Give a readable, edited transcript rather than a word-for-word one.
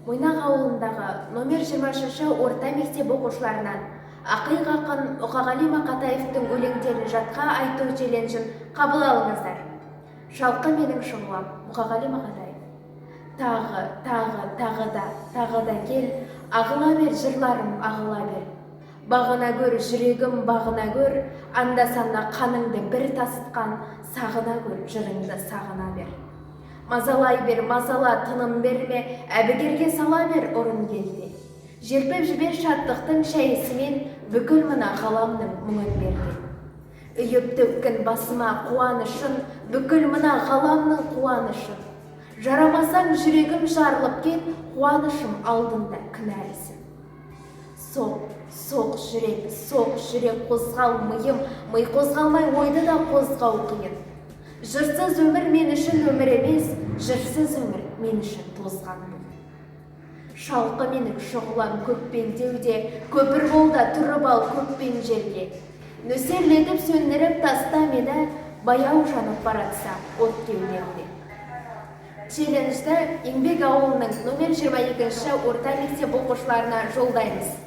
Мойнақ ауылындағы номер 20-шы орта мектеп оқушыларынан Ақиқ ақын Мұқағали Мақатаевтың өлеңдерін жатқа айту челленджін қабыл алыңыздар. Шалқы менің шұғылам, Мұқағали Мақатаев. Тағы да кел, ағыла бер жырларым, ағыла бер. Бағына көр, жүрегім бағына көр, анда-санда қаныңды бір тасытқан, сағына көр, жырыңды сағына бер. Мазалай бер, мазала, тыным берме, әбігерге сала бер, ұрын келді. Желпіп жібер шаттықтың шәйісімен, бүкіл мына ғаламның мұңын берді. Үйіп төккін басыма қуанышын, бүкіл мына ғаламның қуанышын. Жарамасаң жүрегім жарылып кет, қуанышым алдында кінәрісін. Соқ жүрек қозғал миым, ми қозғалмай ойды да қозғау қиын. Жырсыз өмір мен үшін өмір емес, жырсыз өмір мен үшін тозған бұл. Шалқы менің шұғылам көкпен деуде, көпір болда тұрып ал көкпен жерге. Нөсерлетіп сөндіріп тастам еді, баяу жанып баратса от кеудемде. Челленджді Еңбек ауылының номер 22-ші орта мектеп оқушыларына жолдаймыз.